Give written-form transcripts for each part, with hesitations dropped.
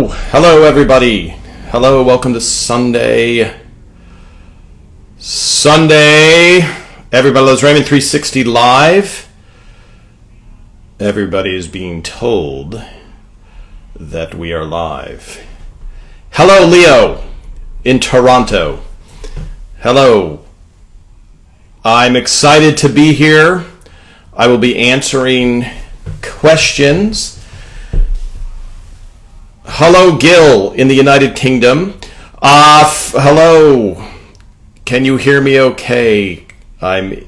Hello, everybody. Hello, welcome to Sunday. Everybody loves Raymond 360 Live. Everybody is being told that we are live. Hello, Leo in Toronto. Hello. I'm excited to be here. I will be answering questions. Hello, Gil in the United Kingdom. Hello. Can you hear me okay? I'm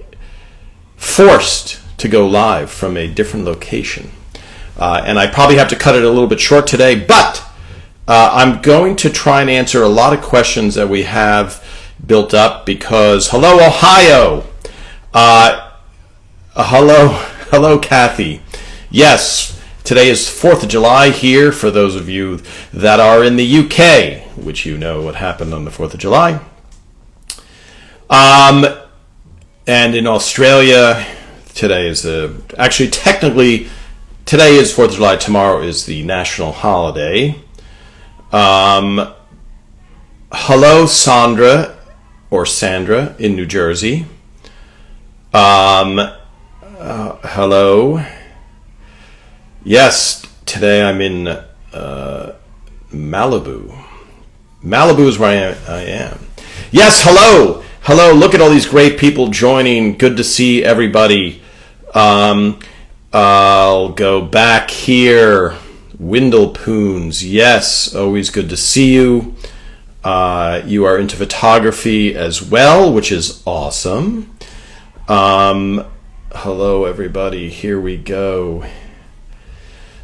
forced to go live from a different location. And I probably have to cut it a little bit short today, but I'm going to try and answer a lot of questions that we have built up because, hello, Ohio. Hello, Kathy. Yes. Today is 4th of July here for those of you that are in the UK, which you know what happened on the 4th of July. And in Australia, today is technically, today is 4th of July, tomorrow is the national holiday. Hello, Sandra in New Jersey. Hello. Yes, today I'm in Malibu. Malibu is where I am. Yes, hello. Hello, look at all these great people joining. Good to see everybody. I'll go back here. Windlepoons, yes, always good to see you. You are into photography as well, which is awesome. Hello, everybody. Here we go.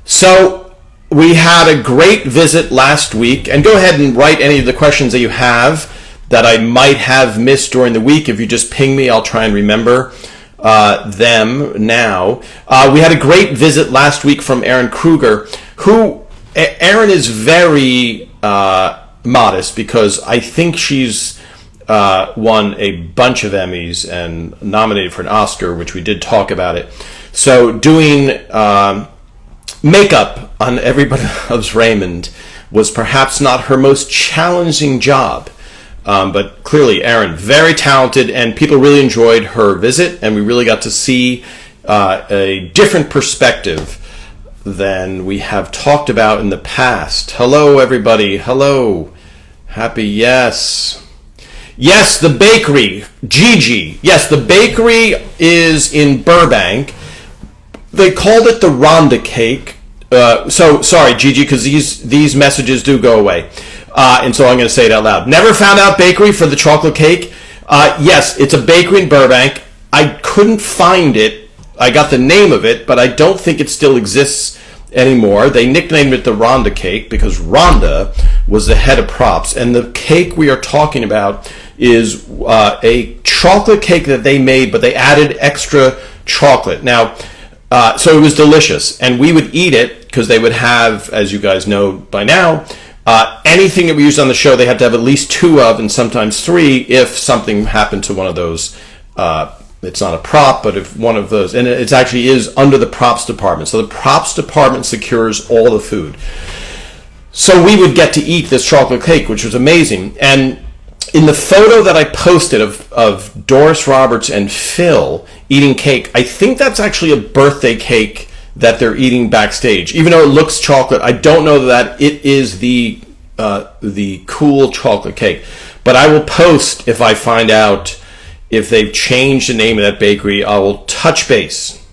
So we had a great visit last week, and go ahead and write any of the questions that you have that I might have missed during the week. If you just ping me, I'll try and remember them now. We had a great visit last week from Erin Kruger, Erin is very modest because I think she's won a bunch of Emmys and nominated for an Oscar, which we did talk about it. So doing makeup on Everybody Loves Raymond was perhaps not her most challenging job. But clearly, Erin, very talented, and people really enjoyed her visit, and we really got to see a different perspective than we have talked about in the past. Hello, everybody. Hello. Happy, yes. Yes, the bakery. Gigi. Yes, the bakery is in Burbank. They called it the Rhonda cake. So sorry, Gigi, because these messages do go away. And so I'm going to say it out loud. Never found out bakery for the chocolate cake. Yes, it's a bakery in Burbank. I couldn't find it. I got the name of it, but I don't think it still exists anymore. They nicknamed it the Rhonda cake because Rhonda was the head of props. And the cake we are talking about is a chocolate cake that they made, but they added extra chocolate. Now, so it was delicious, and we would eat it because they would have, as you guys know by now, anything that we used on the show, they had to have at least 2 of, and sometimes 3 if something happened to one of those. It's not a prop, but if one of those, and it actually is under the props department. So the props department secures all the food. So we would get to eat this chocolate cake, which was amazing. And in the photo that I posted of Doris Roberts and Phil eating cake, I think that's actually a birthday cake that they're eating backstage. Even though it looks chocolate, I don't know that it is the cool chocolate cake. But I will post if I find out if they've changed the name of that bakery. I will touch base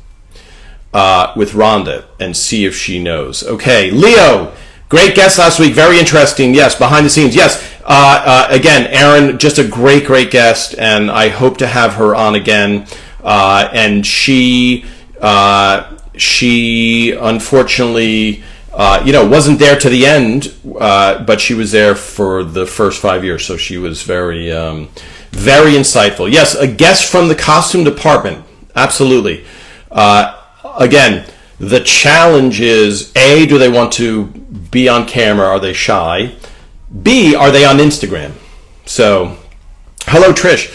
with Rhonda and see if she knows. Okay, Leo, great guest last week. Very interesting. Yes, behind the scenes. Yes. Again, Erin, just a great guest, and I hope to have her on again. And she unfortunately, wasn't there to the end, but she was there for the first 5 years, so she was very insightful. Yes, a guest from the costume department. Absolutely. Again, the challenge is, A, do they want to be on camera? Are they shy? B, are they on Instagram? So, hello, Trish.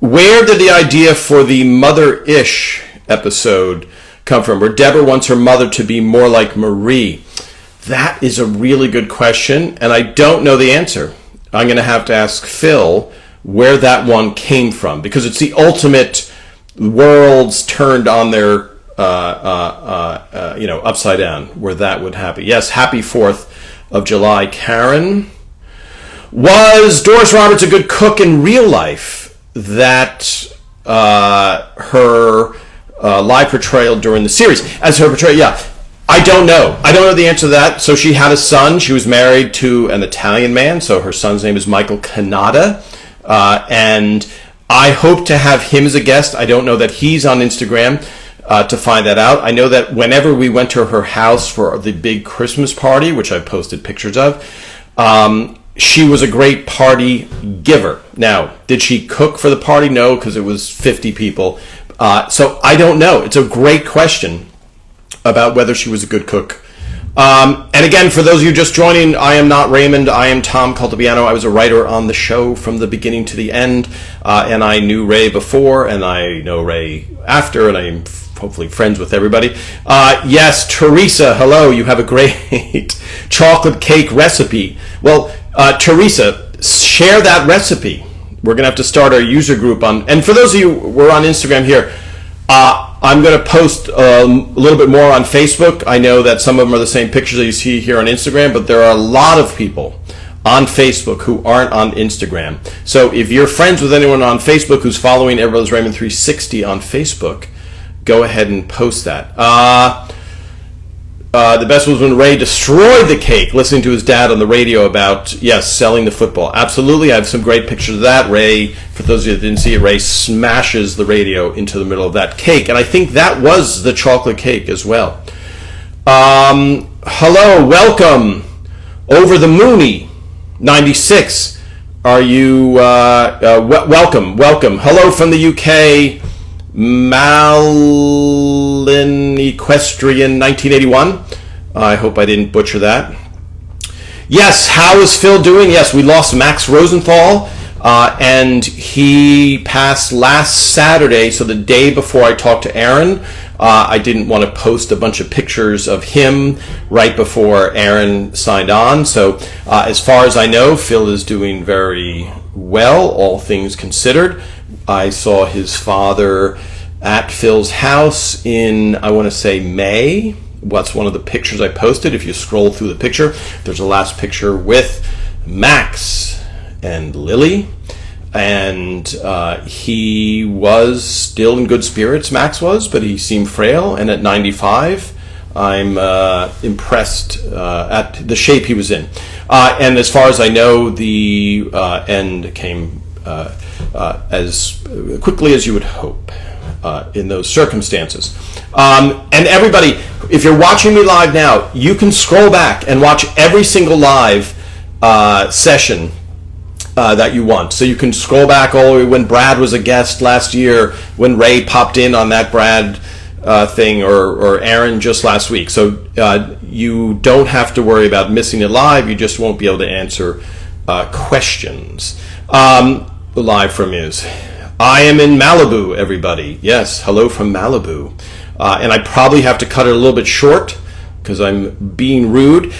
Where did the idea for the Mother-ish episode come from, where Deborah wants her mother to be more like Marie? That is a really good question, and I don't know the answer. I'm going to have to ask Phil where that one came from, because it's the ultimate worlds turned on their, upside down, where that would happen. Yes, happy 4th of July, Karen. Was Doris Roberts a good cook in real life? That her live portrayal during the series, as her portrayal, yeah. I don't know. I don't know the answer to that. So she had a son. She was married to an Italian man. So her son's name is Michael Canada. And I hope to have him as a guest. I don't know that he's on Instagram to find that out. I know that whenever we went to her house for the big Christmas party, which I posted pictures of, she was a great party giver. Now, did she cook for the party? No, because it was 50 people. So I don't know. It's a great question about whether she was a good cook. And again, for those of you just joining, I am not Raymond. I am Tom Caltabiano. I was a writer on the show from the beginning to the end. And I knew Ray before, and I know Ray after, and I am hopefully friends with everybody. Yes, Teresa, hello. You have a great chocolate cake recipe. Well, Teresa, share that recipe. We're going to have to start our user group on. And for those of you who are on Instagram here, I'm going to post a little bit more on Facebook. I know that some of them are the same pictures that you see here on Instagram, but there are a lot of people on Facebook who aren't on Instagram. So if you're friends with anyone on Facebook who's following Everyone's Raymond 360 on Facebook, go ahead and post that. The best was when Ray destroyed the cake, listening to his dad on the radio about, yes, selling the football. Absolutely. I have some great pictures of that. Ray, for those of you that didn't see it, Ray smashes the radio into the middle of that cake. And I think that was the chocolate cake as well. Hello, welcome. Over the Mooney, 96. Are you, welcome. Hello from the UK. Malin Equestrian 1981. I hope I didn't butcher that. Yes, how is Phil doing? Yes, we lost Max Rosenthal, and he passed last Saturday, so the day before I talked to Aaron. I didn't want to post a bunch of pictures of him right before Aaron signed on. So as far as I know, Phil is doing very well, all things considered. I saw his father at Phil's house in, I want to say, May. What's one of the pictures I posted? If you scroll through the picture, there's a last picture with Max and Lily. And he was still in good spirits, Max was, but he seemed frail. And at 95, I'm impressed at the shape he was in. And as far as I know, the end came as quickly as you would hope in those circumstances. And everybody, if you're watching me live now, you can scroll back and watch every single live session that you want. So you can scroll back all the way when Brad was a guest last year, when Ray popped in on that Brad thing, or Aaron just last week. So you don't have to worry about missing it live. You just won't be able to answer questions. Live from Muse. I am in Malibu, everybody. Yes, hello from Malibu. And I probably have to cut it a little bit short because I'm being rude.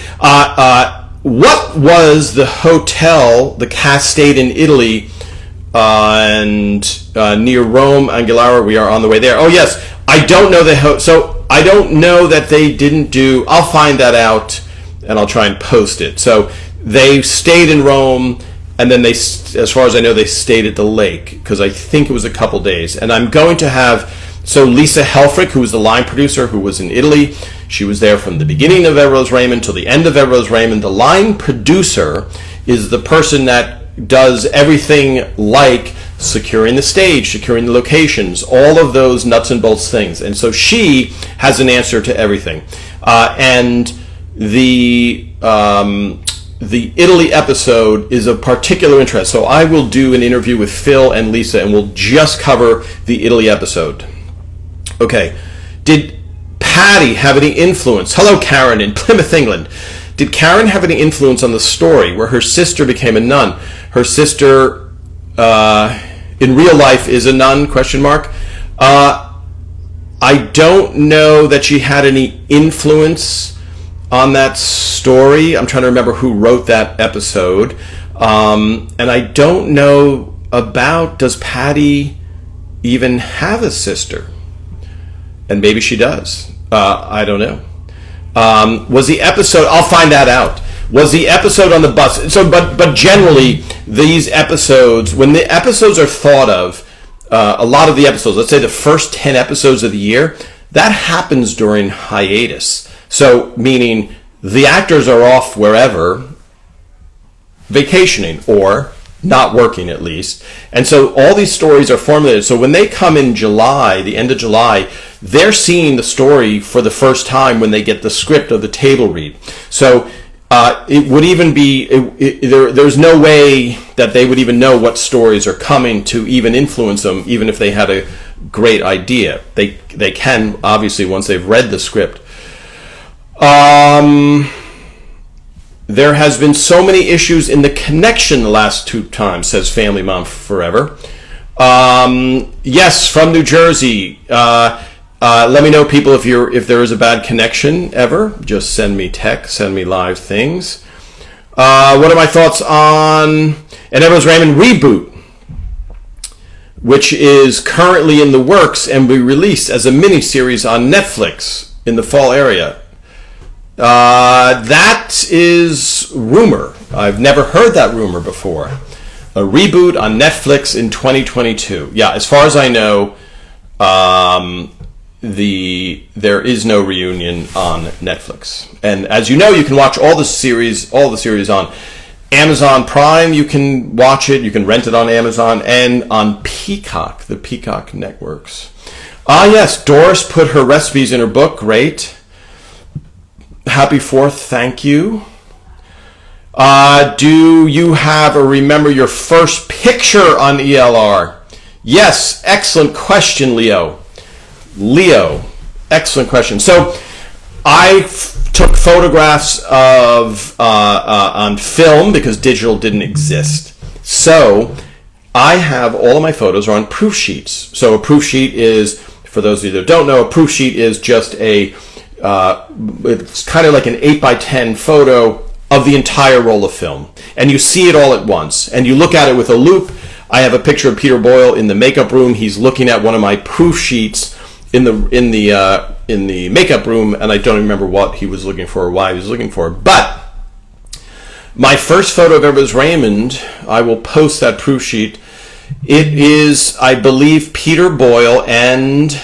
What was the hotel the cast stayed in Italy and near Rome, Anguillara? We are on the way there. Oh, yes. I don't know so I don't know that they didn't do. I'll find that out and I'll try and post it. So they stayed in Rome. And then they, as far as I know, they stayed at the lake because I think it was a couple days. And I'm going to have, so Lisa Helfrich, who was the line producer, who was in Italy, she was there from the beginning of Everose Raymond till the end of Everose Raymond. The line producer is the person that does everything like securing the stage, securing the locations, all of those nuts and bolts things. And so she has an answer to everything. And the Italy episode is of particular interest. So I will do an interview with Phil and Lisa, and we'll just cover the Italy episode. Okay. Did Patty have any influence? Hello, Karen in Plymouth, England. Did Karen have any influence on the story where her sister became a nun? Her sister, in real life, is a nun, question mark. I don't know that she had any influence on that story. I'm trying to remember who wrote that episode. And I don't know does Patty even have a sister? And maybe she does. I don't know. Was the episode, I'll find that out. Was the episode on the bus? So, but generally, these episodes, when the episodes are thought of, a lot of the episodes, let's say the first 10 episodes of the year, that happens during hiatus. So, meaning the actors are off wherever, vacationing or not working at least. And so all these stories are formulated. So when they come in July, the end of July, they're seeing the story for the first time when they get the script of the table read. So it would even be, there's no way that they would even know what stories are coming to even influence them, even if they had a great idea. They can, obviously, once they've read the script. There has been so many issues in the connection the last 2 times, says Family Mom Forever. Yes, from New Jersey. Let me know, people, if there is a bad connection ever. Just send me text, send me live things. What are my thoughts on an Everyone's Raymond reboot, which is currently in the works and will be released as a mini-series on Netflix in the fall area? That is rumor. I've never heard that rumor before. A reboot on Netflix in 2022. Yeah, as far as I know, there is no reunion on Netflix. And as you know, you can watch all the series on Amazon Prime. You can watch it. You can rent it on Amazon and on Peacock, the Peacock networks. Yes, Doris put her recipes in her book. Great. Happy 4th, thank you. Do you have or remember your first picture on ELR? Yes, excellent question, Leo. Excellent question. So I took photographs of on film because digital didn't exist. So I have all of my photos are on proof sheets. So a proof sheet is, for those of you that don't know, a proof sheet is just it's kind of like an 8x10 photo of the entire roll of film, and you see it all at once, and you look at it with a loop. I have a picture of Peter Boyle in the makeup room. He's looking at one of my proof sheets in the makeup room, and I don't remember what he was looking for or why he was looking for. But my first photo of Everyone's Raymond, I will post that proof sheet. It is, I believe, Peter Boyle and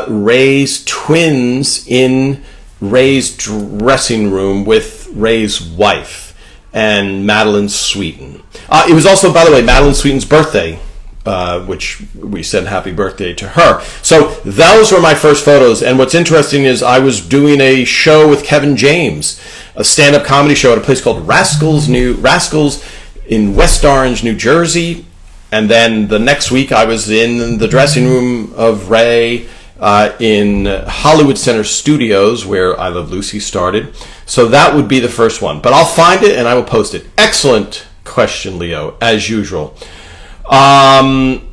Ray's twins in Ray's dressing room with Ray's wife and Madeline Sweeten. It was also, by the way, Madeline Sweeten's birthday, which we said happy birthday to her. So those were my first photos. And what's interesting is I was doing a show with Kevin James, a stand-up comedy show at a place called Rascals in West Orange, New Jersey. And then the next week, I was in the dressing room of Ray in Hollywood Center Studios, where I Love Lucy started. So that would be the first one. But I'll find it and I will post it. Excellent question, Leo, as usual. I've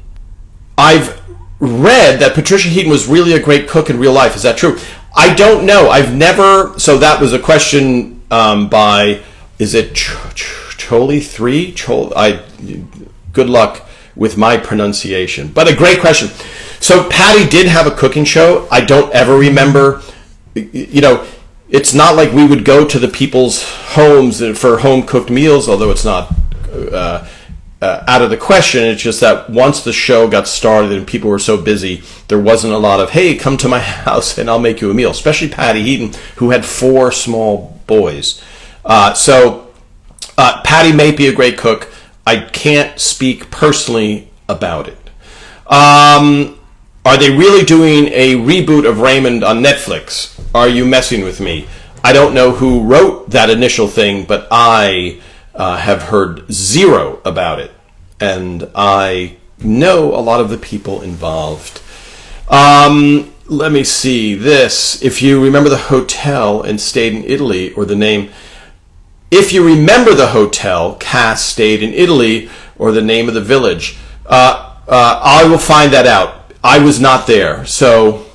read that Patricia Heaton was really a great cook in real life. Is that true? I don't know. I've never... So that was a question by... Is it Choli 3? Good luck with my pronunciation, but a great question. So Patty did have a cooking show. I don't ever remember, it's not like we would go to the people's homes for home cooked meals, although it's not out of the question. It's just that once the show got started and people were so busy, there wasn't a lot of, hey, come to my house and I'll make you a meal, especially Patty Heaton, who had 4 small boys. So Patty may be a great cook. I can't speak personally about it. Are they really doing a reboot of Raymond on Netflix? Are you messing with me? I don't know who wrote that initial thing, but I have heard zero about it. And I know a lot of the people involved. Let me see this. If you remember the hotel and stayed in Italy, or the name... If you remember the hotel, cast stayed in Italy, or the name of the village, I will find that out. I was not there. So,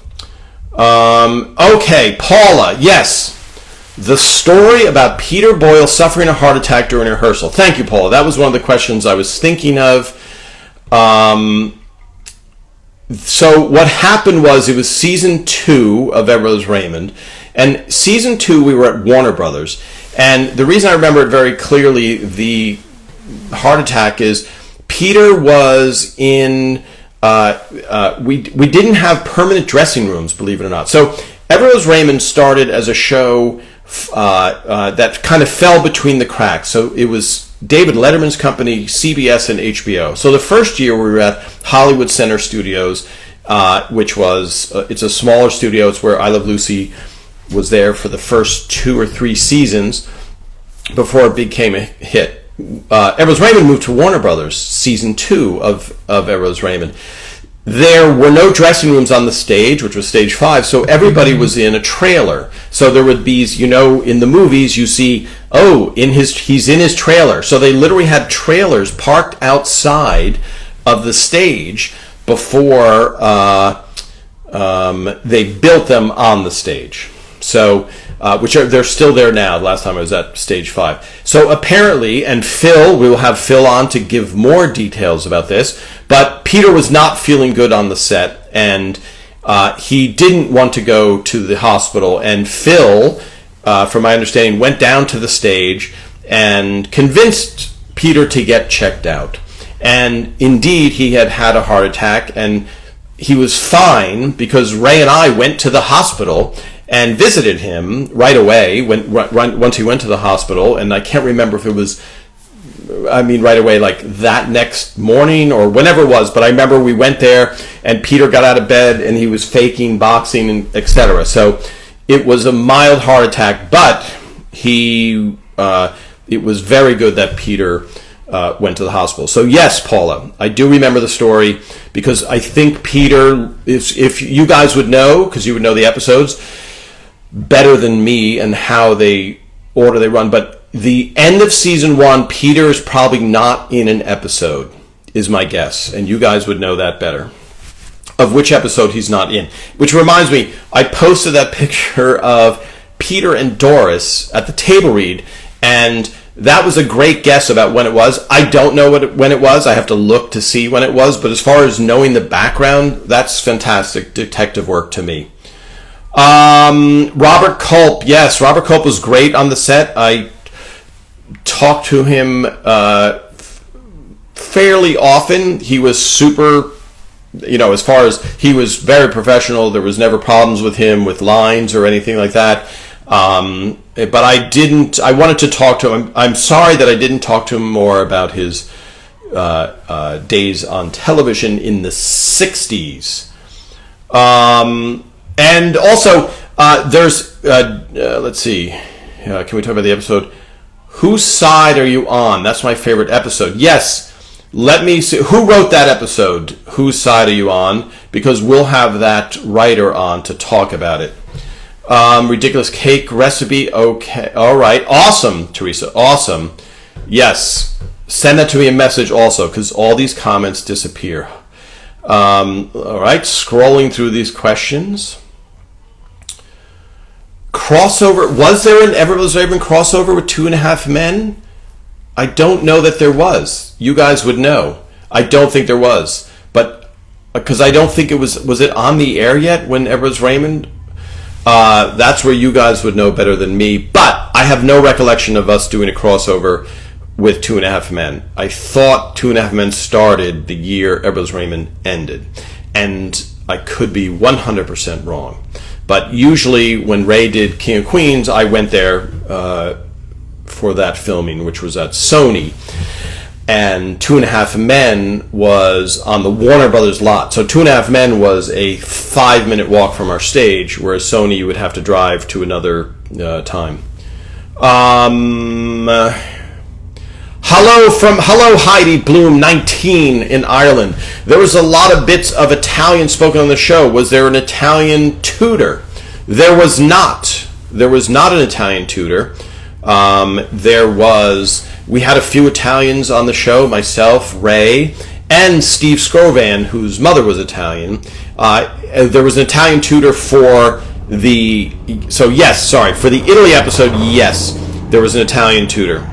okay, Paula, yes. The story about Peter Boyle suffering a heart attack during rehearsal. Thank you, Paula. That was one of the questions I was thinking of. So what happened was, it was season 2 of Everett Raymond, and season 2 we were at Warner Brothers, and the reason I remember it very clearly, the heart attack, is Peter was in. We didn't have permanent dressing rooms, believe it or not. So Everett Raymond started as a show that kind of fell between the cracks. So it was David Letterman's company, CBS, and HBO. So the first year we were at Hollywood Center Studios, which was, it's a smaller studio. It's where I Love Lucy was there for the first 2 or 3 seasons before it became a hit. Everett Raymond moved to Warner Brothers, season 2 of Everett Raymond. There were no dressing rooms on the stage, which was stage 5, so everybody was in a trailer. So there would be, in the movies you see, he's in his trailer. So they literally had trailers parked outside of the stage before they built them on the stage. So, they're still there now. Last time I was at stage 5. So apparently, and we will have Phil on to give more details about this, but Peter was not feeling good on the set, and he didn't want to go to the hospital, and Phil, from my understanding, went down to the stage and convinced Peter to get checked out. And indeed, he had a heart attack, and he was fine because Ray and I went to the hospital and visited him right away once he went to the hospital. And I can't remember if it was, right away, like that next morning or whenever it was. But I remember we went there and Peter got out of bed and he was faking boxing and etc. So it was a mild heart attack, but it was very good that Peter went to the hospital. So yes, Paula, I do remember the story because I think Peter, if you guys would know, because you would know the episodes better than me and how they run, but the end of season 1, Peter is probably not in an episode, is my guess, and you guys would know that better, of which episode he's not in. Which reminds me, I posted that picture of Peter and Doris at the table read, and that was a great guess about when it was. I don't know when it was. I have to look to see when it was, but as far as knowing the background, that's fantastic detective work to me. Robert Culp. Yes, Robert Culp was great on the set. I talked to him fairly often. He was super, as far as he was very professional. There was never problems with him with lines or anything like that. But I wanted to talk to him. I'm sorry that I didn't talk to him more about his days on television in the 60s. And also, there's, let's see, can we talk about the episode? Whose Side Are You On? That's my favorite episode. Yes, let me see. Who wrote that episode? Whose Side Are You On? Because we'll have that writer on to talk about it. Ridiculous cake recipe. Okay. All right. Awesome, Teresa. Awesome. Yes. Send that to me a message also, because all these comments disappear. All right. Scrolling through these questions. Crossover. Was there an Everett Raymond crossover with 2.5 Men? I don't know that there was. You guys would know. I don't think there was. But because I don't think it was it on the air yet when Everett Raymond? That's where you guys would know better than me. But I have no recollection of us doing a crossover with 2.5 Men. I thought 2.5 Men started the year Everett Raymond ended. And I could be 100% wrong. But usually when Ray did King of Queens, I went there for that filming, which was at Sony. And 2.5 Men was on the Warner Brothers lot. So 2.5 Men was a 5-minute walk from our stage, whereas Sony you would have to drive to another time. Hello Heidi Bloom 19 in Ireland. There was a lot of bits of Italian spoken on the show. Was there an Italian tutor? There was not. There was not an Italian tutor. We had a few Italians on the show, myself, Ray, and Steve Scrovan, whose mother was Italian. There was an Italian tutor for So yes, sorry, for the Italy episode, yes, there was an Italian tutor.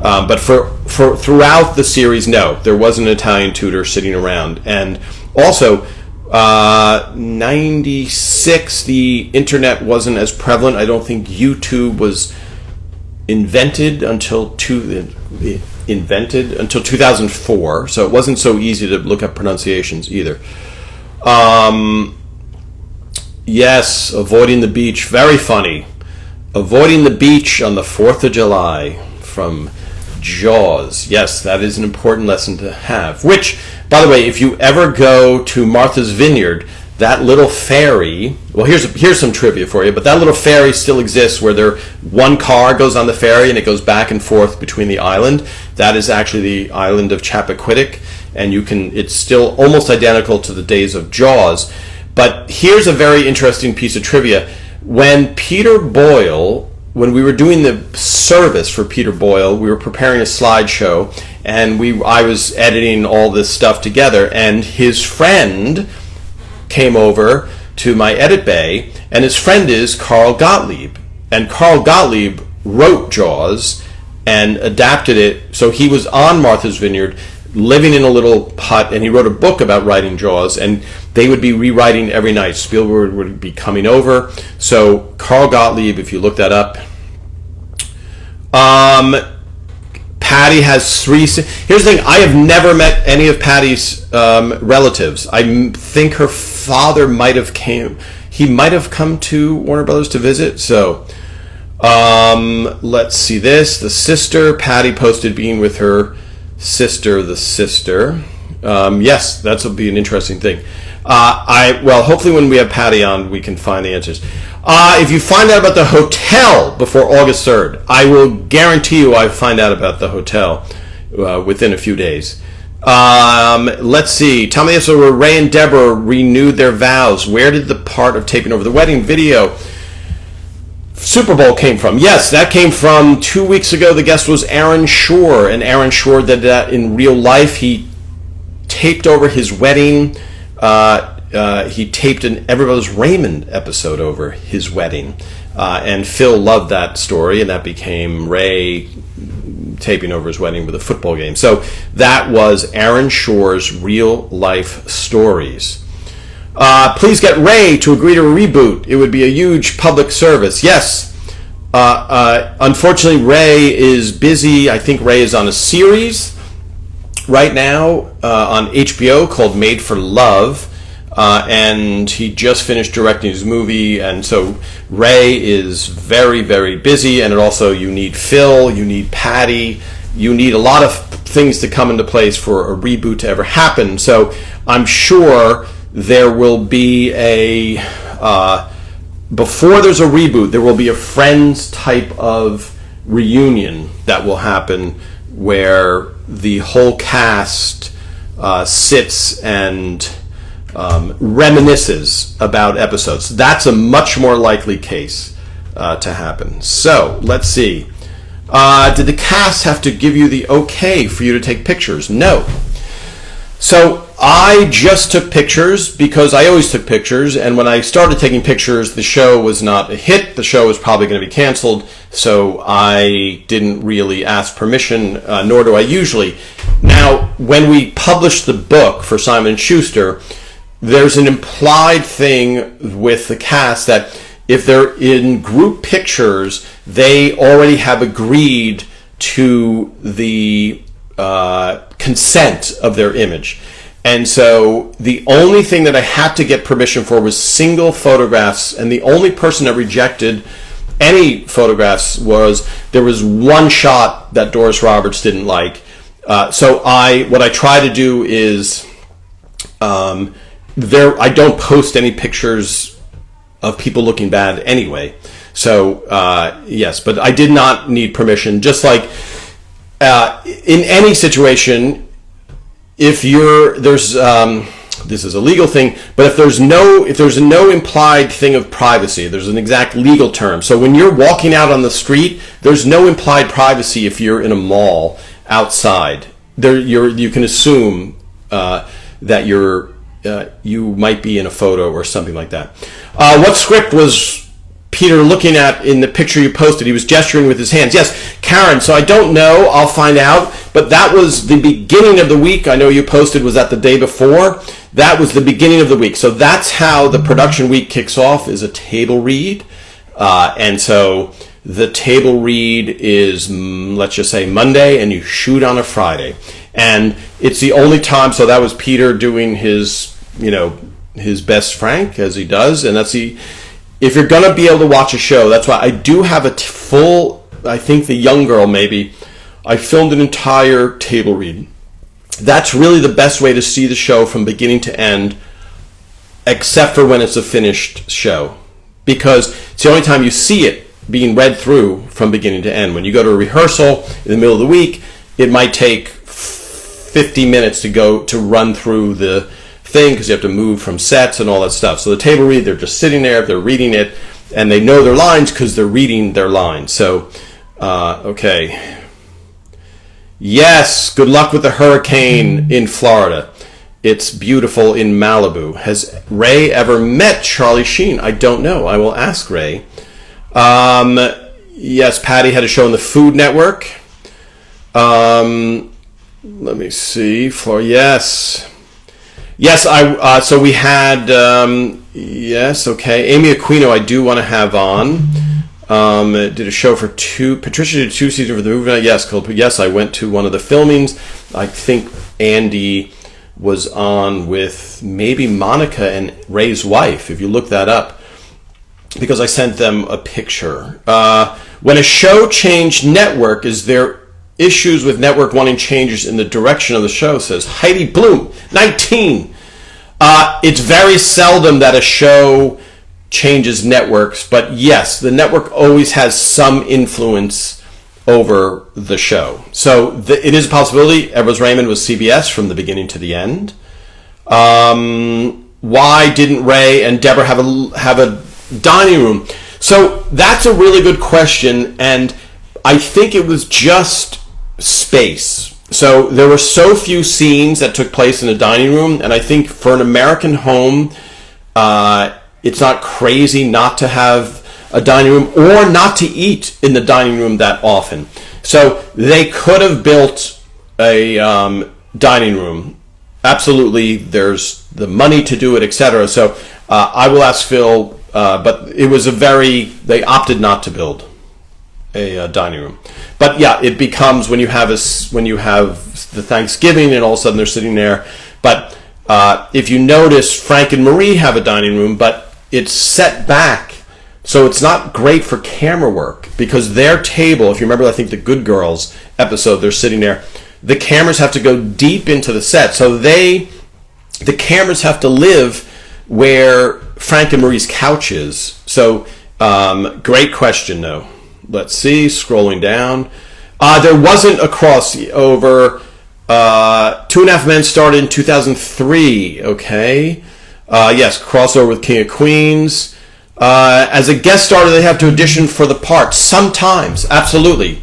But for throughout the series, no, there wasn't an Italian tutor sitting around. And also, 96, the internet wasn't as prevalent. I don't think YouTube was invented until 2004, so it wasn't so easy to look up pronunciations either. Yes, avoiding the beach, very funny. Avoiding the beach on the 4th of July from Jaws. Yes, that is an important lesson to have. Which, by the way, if you ever go to Martha's Vineyard, that little ferry, well, here's some trivia for you, but that little ferry still exists where one car goes on the ferry and it goes back and forth between the island. That is actually the island of Chappaquiddick, and it's still almost identical to the days of Jaws. But here's a very interesting piece of trivia. When we were doing the service for Peter Boyle, we were preparing a slideshow, and I was editing all this stuff together, and his friend came over to my edit bay, and his friend is Carl Gottlieb. And Carl Gottlieb wrote Jaws and adapted it, so he was on Martha's Vineyard, living in a little hut, and he wrote a book about writing Jaws, and they would be rewriting every night. Spielberg would be coming over. So Carl Gottlieb, if you look that up. Patty has 3... Here's the thing. I have never met any of Patty's relatives. I think her father might have come to Warner Brothers to visit. So let's see this. The sister. Patty posted being with her sister, the sister. Yes, that'll be an interesting thing. Hopefully when we have Patty on, we can find the answers. If you find out about the hotel before August 3rd, I will guarantee you I find out about the hotel within a few days. Let's see. Tell me this, where Ray and Deborah renewed their vows. Where did the part of taping over the wedding video Super Bowl came from? Yes, that came from 2 weeks ago. The guest was Aaron Shore, and Aaron Shore did that in real life. He taped over his wedding. He taped an Everybody's Raymond episode over his wedding, and Phil loved that story, and that became Ray taping over his wedding with a football game. So that was Aaron Shore's real life stories. Please get Ray to agree to a reboot. It would be a huge public service. Yes. Unfortunately, Ray is busy. I think Ray is on a series right now on HBO called Made for Love. And he just finished directing his movie, and so Ray is very, very busy, and you need Phil, you need Patty, you need a lot of things to come into place for a reboot to ever happen. So I'm sure there will be before there's a reboot, there will be a Friends type of reunion that will happen where the whole cast sits and reminisces about episodes. That's a much more likely case to happen. So let's see. Did the cast have to give you the okay for you to take pictures? No. So I just took pictures because I always took pictures, and when I started taking pictures, the show was not a hit. The show was probably going to be canceled, so I didn't really ask permission, nor do I usually. Now, when we published the book for Simon & Schuster, there's an implied thing with the cast that if they're in group pictures, they already have agreed to the consent of their image. And so the only thing that I had to get permission for was single photographs, and the only person that rejected any photographs was there was one shot that Doris Roberts didn't like. So what I try to do is I don't post any pictures of people looking bad anyway. So yes, but I did not need permission. Just like in any situation, if this is a legal thing, but if there's no implied thing of privacy, there's an exact legal term. So when you're walking out on the street, there's no implied privacy if you're in a mall outside. You can assume that you might be in a photo or something like that. What script was Peter, looking at in the picture you posted, he was gesturing with his hands. Yes, Karen, so I don't know, I'll find out, but that was the beginning of the week. I know you posted was that the day before. That was the beginning of the week. So that's how the production week kicks off, is a table read. And so the table read is, let's just say, Monday, and you shoot on a Friday. And it's the only time, so that was Peter doing his, his best Frank, as he does, and that's if you're going to be able to watch a show, that's why I do have a full, I think The Young Girl maybe, I filmed an entire table read. That's really the best way to see the show from beginning to end, except for when it's a finished show. Because it's the only time you see it being read through from beginning to end. When you go to a rehearsal in the middle of the week, it might take 50 minutes to run through the thing, because you have to move from sets and all that stuff. So the table read, they're just sitting there, they're reading it, and they know their lines because they're reading their lines. So, okay. Yes, good luck with the hurricane in Florida. It's beautiful in Malibu. Has Ray ever met Charlie Sheen? I don't know. I will ask Ray. Yes, Patty had a show on the Food Network. Let me see. Yes, so we had, yes, okay. Amy Aquino, I do want to have on. Did a show for Patricia did 2 seasons for the movie night. Yes, I went to one of the filmings. I think Andy was on with maybe Monica and Ray's wife, if you look that up, because I sent them a picture. When a show changed network, is there issues with network wanting changes in the direction of the show, says Heidi Bloom, 19. It's very seldom that a show changes networks, but yes, the network always has some influence over the show. So it is a possibility. Everett Raymond was CBS from the beginning to the end. Why didn't Ray and Deborah have a dining room? So that's a really good question, and I think it was just space. So there were so few scenes that took place in a dining room, and I think for an American home, it's not crazy not to have a dining room or not to eat in the dining room that often. So they could have built a dining room. Absolutely, there's the money to do it, etc. So I will ask Phil, but it was they opted not to build a dining room. But yeah, it becomes when you have the Thanksgiving and all of a sudden they're sitting there. But if you notice, Frank and Marie have a dining room, but it's set back, so it's not great for camera work, because their table, if you remember, I think the Good Girls episode, they're sitting there, the cameras have to go deep into the set, so the cameras have to live where Frank and Marie's couch is. So great question though. Let's see, scrolling down. There wasn't a crossover. 2.5 Men started in 2003. Okay. Yes, crossover with King of Queens. As a guest starter, they have to audition for the part. Sometimes, absolutely.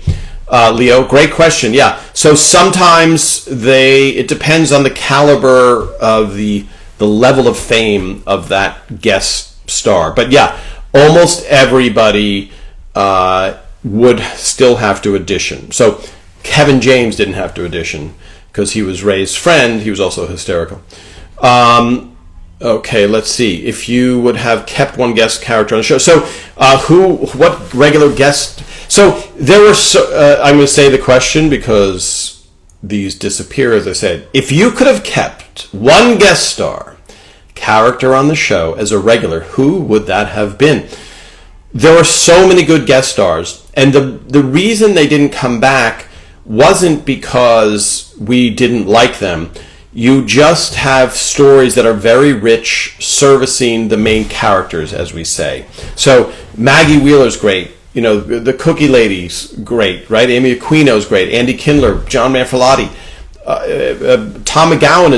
Leo, great question. Yeah. So sometimes it depends on the caliber of the level of fame of that guest star. But yeah, almost everybody would still have to audition. So Kevin James didn't have to audition because he was Ray's friend. He was also hysterical. Okay, let's see. If you would have kept one guest character on the show. So what regular guest? So there were, I'm going to say the question because these disappear, as I said. If you could have kept one guest star character on the show as a regular, who would that have been? There were so many good guest stars, and the reason they didn't come back wasn't because we didn't like them. You just have stories that are very rich, servicing the main characters, as we say. So Maggie Wheeler's great. You know, the Cookie Lady's great, right? Amy Aquino's great. Andy Kindler, John Manfrotati. Tom McGowan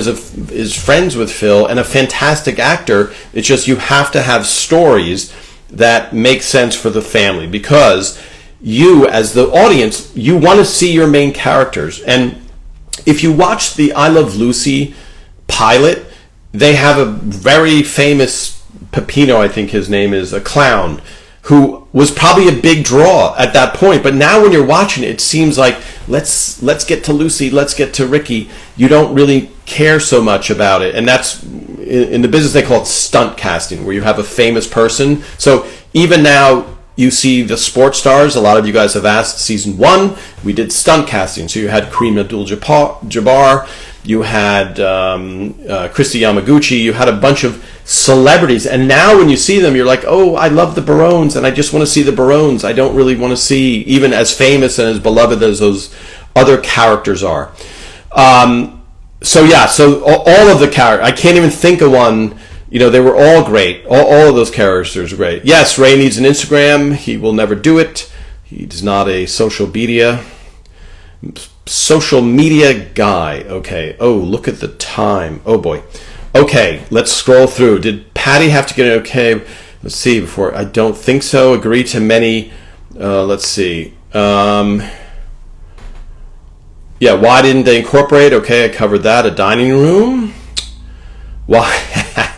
is friends with Phil and a fantastic actor. It's just you have to have stories that make sense for the family, because you, as the audience, you want to see your main characters. And if you watch the I Love Lucy pilot, they have a very famous Peppino, I think his name is, a clown, who was probably a big draw at that point. But now when you're watching it, it seems like let's get to Lucy, let's get to Ricky. You don't really care so much about it. And that's, in the business they call it stunt casting, where you have a famous person. So even now you see the sports stars. A lot of you guys have asked, season 1, we did stunt casting. So you had Kareem Abdul-Jabbar, you had Christy Yamaguchi, you had a bunch of celebrities, and now when you see them, you're like, oh, I love the Barones, and I just want to see the Barones. I don't really want to see, even as famous and as beloved as those other characters are. So all of the characters, I can't even think of one. They were all great. All of those characters were great. Yes, Ray needs an Instagram. He will never do it. He's not a social media guy. Okay. Oh, look at the time. Oh boy. Okay, let's scroll through. Did Patty have to get an okay? Let's see. Before, I don't think so. Agree to many. Let's see. Yeah, why didn't they incorporate? Okay, I covered that. A dining room. Why?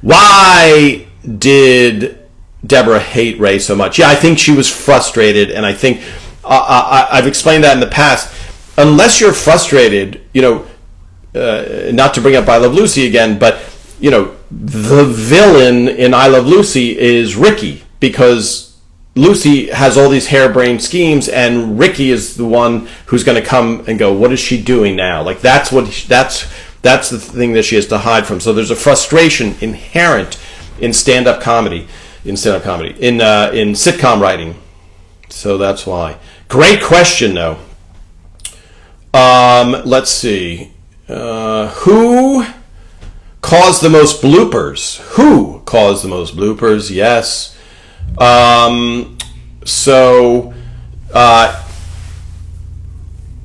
Why did Deborah hate Ray so much? Yeah, I think she was frustrated, and I think I've explained that in the past. Unless you're frustrated, not to bring up I Love Lucy again, but the villain in I Love Lucy is Ricky, because Lucy has all these harebrained schemes, and Ricky is the one who's going to come and go, what is she doing now? Like, that's the thing that she has to hide from. So there's a frustration inherent in stand-up comedy, in sitcom writing. So that's why. Great question, though. Let's see. Who caused the most bloopers? Who caused the most bloopers? Yes.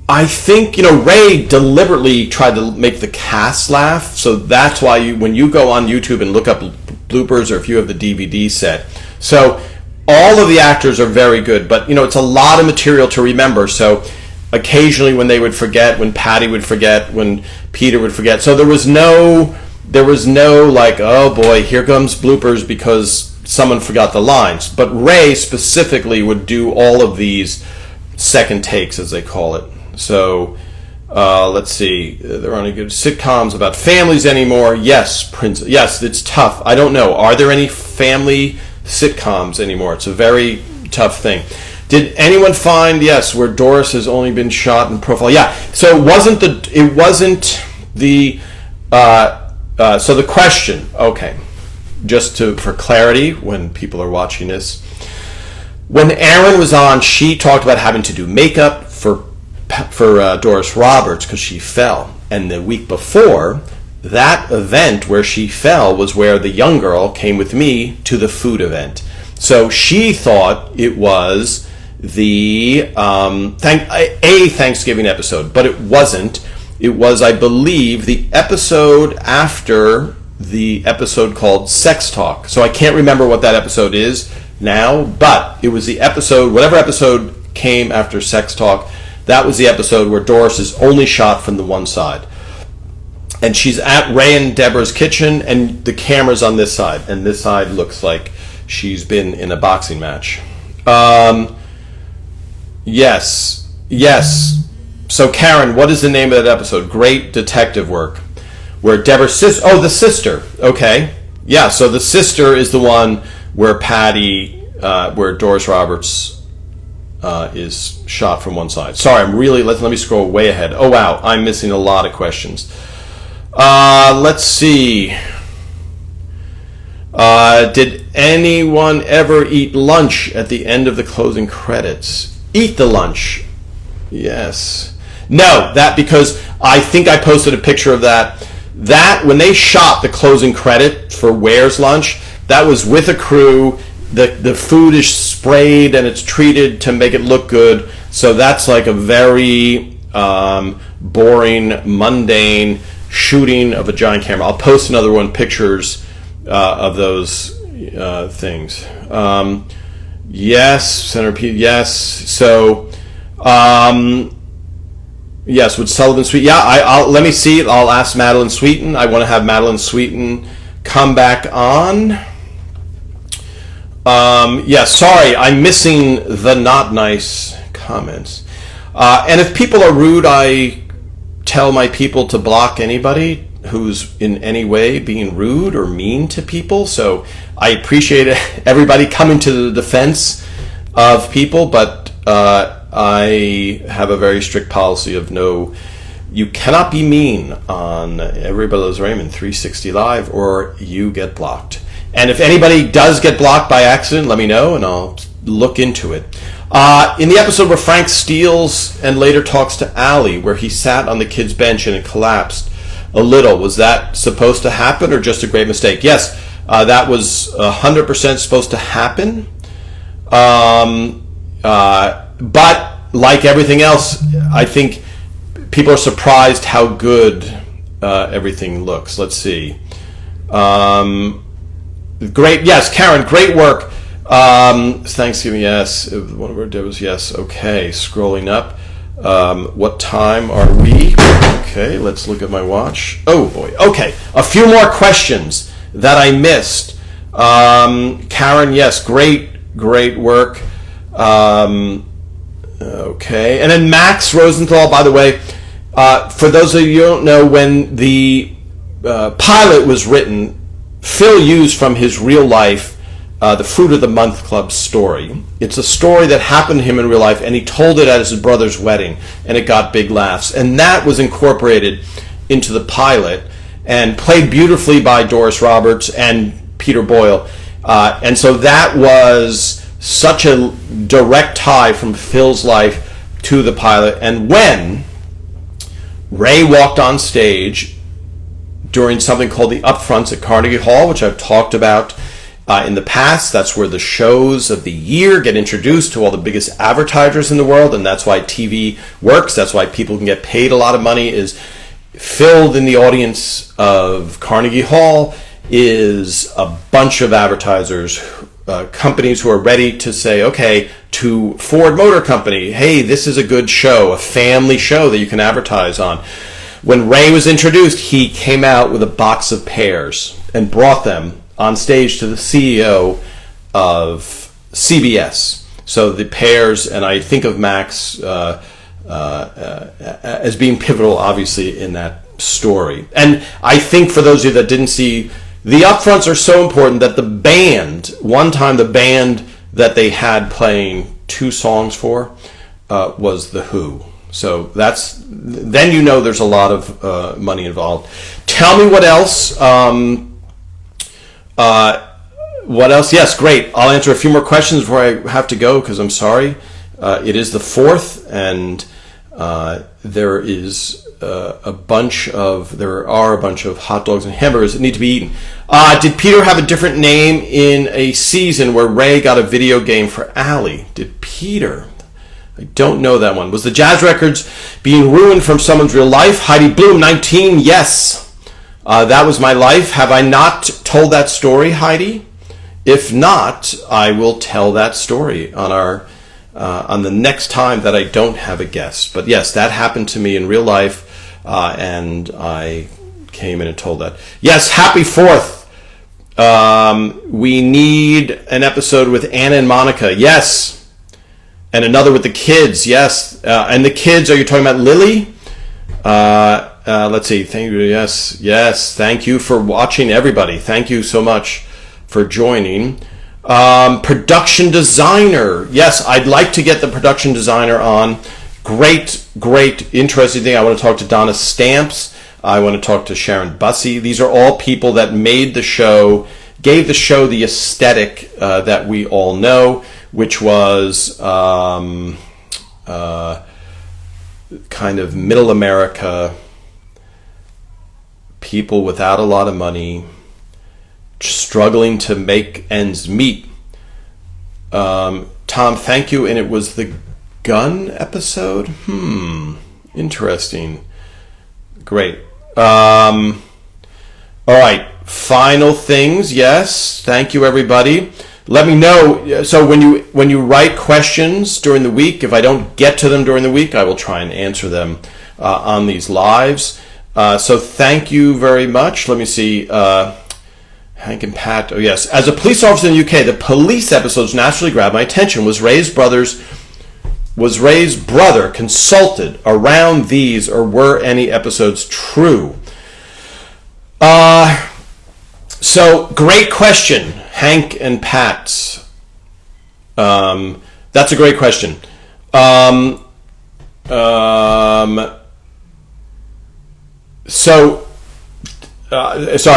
I think, Ray deliberately tried to make the cast laugh. So that's why when you go on YouTube and look up bloopers, or if you have the DVD set. So all of the actors are very good, but, it's a lot of material to remember. So occasionally when they would forget, when Patty would forget, when Peter would forget. So there was no like, oh boy, here comes bloopers because someone forgot the lines. But Ray specifically would do all of these second takes, as they call it. So let's see. There aren't any good sitcoms about families anymore. Yes, Yes, it's tough. I don't know. Are there any family sitcoms anymore? It's a very tough thing. Did anyone find, yes, where Doris has only been shot in profile? Yeah. So so the question, okay, just for clarity, when people are watching this, when Erin was on, she talked about having to do makeup for Doris Roberts because she fell. And the week before, that event where she fell was where the young girl came with me to the food event. So she thought it was the Thanksgiving episode, but it wasn't. It was, I believe, the episode after the episode called Sex Talk. So I can't remember what that episode is now, but it was the episode, whatever episode came after Sex Talk, that was the episode where Doris is only shot from the one side. And she's at Ray and Deborah's kitchen, and the camera's on this side, and this side looks like she's been in a boxing match. Yes. So Karen, what is the name of that episode? Great detective work. Where Deborah's sister, the sister. Okay. Yeah, so the sister is the one where where Doris Roberts is shot from one side. Sorry, let me scroll way ahead. Oh wow, I'm missing a lot of questions. Let's see. Did anyone ever eat lunch at the end of the closing credits? Eat the lunch. Yes. No, because I think I posted a picture of that. That, when they shot the closing credit for Where's Lunch, that was with a crew. The food is sprayed and it's treated to make it look good. So that's like a very boring, mundane shooting of a giant camera. I'll post another one, pictures of those things. Yes, Centipede, yes. So, yes, would Sullivan Sweeten? Yeah, I'll let me see. I'll ask Madeline Sweeten. I want to have Madeline Sweeten come back on. Yeah, sorry, I'm missing the not nice comments. And if people are rude, I tell my people to block anybody who's in any way being rude or mean to people. So I appreciate everybody coming to the defense of people, but I have a very strict policy of no, you cannot be mean on Everybody Loves Raymond 360 Live or you get blocked. And if anybody does get blocked by accident, let me know and I'll look into it. In the episode where Frank steals and later talks to Allie, where he sat on the kid's bench and it collapsed a little, was that supposed to happen or just a great mistake? Yes, that was 100% supposed to happen. But like everything else, I think people are surprised how good everything looks. Let's see. Great, yes, Karen, great work. Thanksgiving, yes. One of our devils, yes. Okay, scrolling up. What time are we? Okay, let's look at my watch. Oh boy. Okay, a few more questions that I missed. Karen, yes, great work. Okay, and then Max Rosenthal, by the way, for those of you who don't know, when the pilot was written, Phil used from his real life the Fruit of the Month Club story. It's a story that happened to him in real life, and he told it at his brother's wedding, and it got big laughs. And that was incorporated into the pilot and played beautifully by Doris Roberts and Peter Boyle. And so that was such a direct tie from Phil's life to the pilot. And when Ray walked on stage during something called the Upfronts at Carnegie Hall, which I've talked about in the past, that's where the shows of the year get introduced to all the biggest advertisers in the world, and that's why TV works. That's why people can get paid a lot of money, is filled in the audience of Carnegie Hall is a bunch of advertisers, companies who are ready to say, okay, to Ford Motor Company, hey, this is a good show, a family show that you can advertise on. When Ray was introduced, he came out with a box of pears and brought them on stage to the CEO of CBS. So the pears, and I think of Max as being pivotal, obviously, in that story. And I think for those of you that didn't see, the upfronts are so important that the band, one time the band that they had playing 2 songs for was The Who. So then you know there's a lot of money involved. Tell me what else. What else? Yes, great. I'll answer a few more questions before I have to go because I'm sorry. It is the 4th, and there are a bunch of hot dogs and hamburgers that need to be eaten. Did Peter have a different name in a season where Ray got a video game for Allie? Did Peter? I don't know that one. Was the jazz records being ruined from someone's real life? Heidi Bloom, 19, yes. That was my life. Have I not told that story, Heidi? If not, I will tell that story on the next time that I don't have a guest. But yes, that happened to me in real life, and I came in and told that. Yes, happy 4th. We need an episode with Anna and Monica. Yes. And another with the kids. Yes. And the kids, are you talking about Lily? Let's see. Thank you. Yes. Thank you for watching, everybody. Thank you so much for joining. Production designer. Yes, I'd like to get the production designer on. Great, interesting thing. I want to talk to Donna Stamps. I want to talk to Sharon Bussey. These are all people that made the show, gave the show the aesthetic that we all know, which was kind of middle America, people without a lot of money, struggling to make ends meet. Tom, thank you. And it was the gun episode? Interesting. Great. All right. Final things. Yes. Thank you, everybody. Let me know. So when you write questions during the week, if I don't get to them during the week, I will try and answer them on these lives. So thank you very much. Let me see. Hank and Pat. Oh, yes. As a police officer in the UK, the police episodes naturally grabbed my attention. Was Ray's brother consulted around these, or were any episodes true? So, great question, Hank and Pat. That's a great question. Sorry,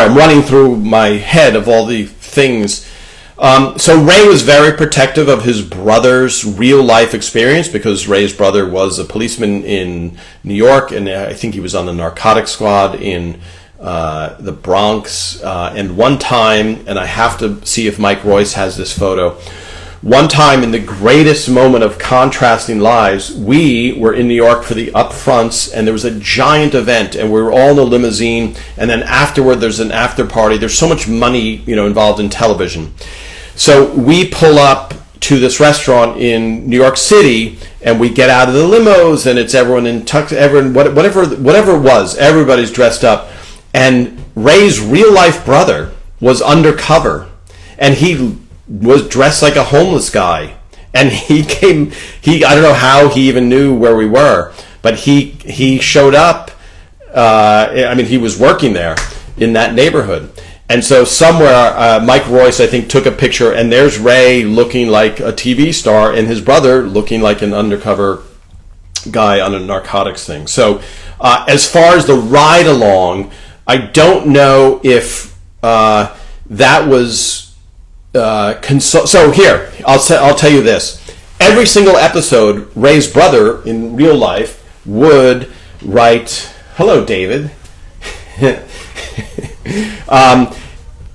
I'm running through my head of all the things. So Ray was very protective of his brother's real life experience, because Ray's brother was a policeman in New York, and I think he was on the narcotics squad in the Bronx. And one time, and I have to see if Mike Royce has this photo, one time in the greatest moment of contrasting lives, we were in New York for the upfronts, and there was a giant event, and we were all in a limousine, and then afterward there's an after party. There's so much money, involved in television. So we pull up to this restaurant in New York City, and we get out of the limos, and it's everyone in tux, whatever it was, everybody's dressed up, and Ray's real life brother was undercover, and he was dressed like a homeless guy, and I don't know how he even knew where we were, but he showed up. He was working there in that neighborhood, and so somewhere Mike Royce, I think, took a picture, and there's Ray looking like a TV star, and his brother looking like an undercover guy on a narcotics thing. So as far as the ride along, I don't know if that was so here, I'll tell you this. Every single episode, Ray's brother in real life would write, hello, David.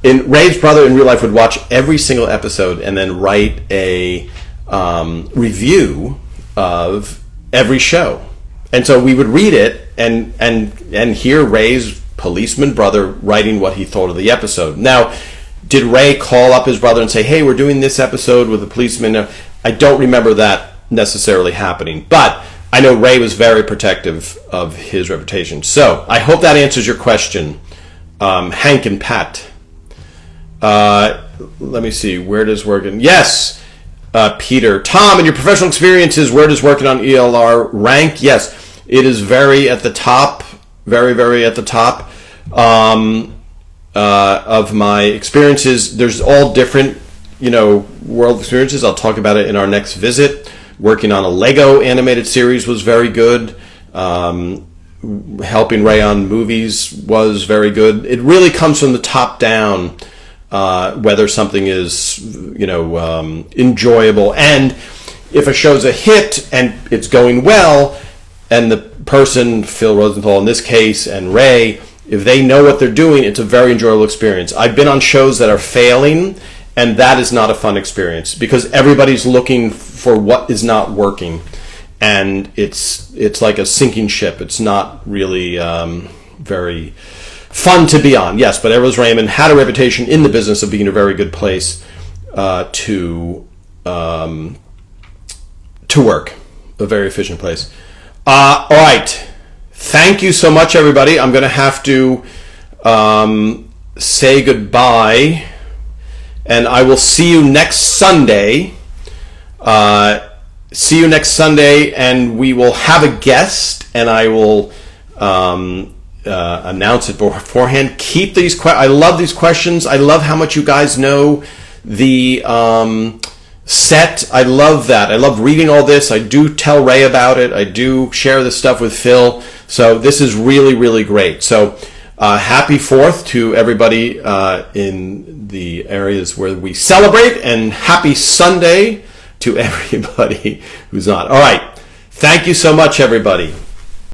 Ray's brother in real life would watch every single episode and then write a review of every show. And so we would read it and hear Ray's policeman brother writing what he thought of the episode. Now, did Ray call up his brother and say, hey, we're doing this episode with a policeman? I don't remember that necessarily happening, but I know Ray was very protective of his reputation. So I hope that answers your question, Hank and Pat. Let me see, where does working? Yes, Peter. Tom, in your professional experiences, where does working on ELR rank? Yes, it is very at the top, very, very at the top. Of my experiences. There's all different, world experiences. I'll talk about it in our next visit. Working on a Lego animated series was very good. Helping Ray on movies was very good. It really comes from the top down, whether something is, enjoyable. And if a show's a hit and it's going well, and the person, Phil Rosenthal in this case, and Ray, if they know what they're doing, it's a very enjoyable experience. I've been on shows that are failing, and that is not a fun experience, because everybody's looking for what is not working, and it's like a sinking ship. It's not really very fun to be on. Yes, but Errol's Raymond had a reputation in the business of being a very good place to work, a very efficient place. All right. Thank you so much, everybody. I'm going to have to say goodbye, and I will see you next Sunday. And we will have a guest, and I will announce it beforehand. Keep these I love these questions. I love how much you guys know the set. I love that. I love reading all this. I do tell Ray about it. I do share this stuff with Phil. So this is really, really great. So happy 4th to everybody in the areas where we celebrate, and happy Sunday to everybody who's not. All right. Thank you so much, everybody.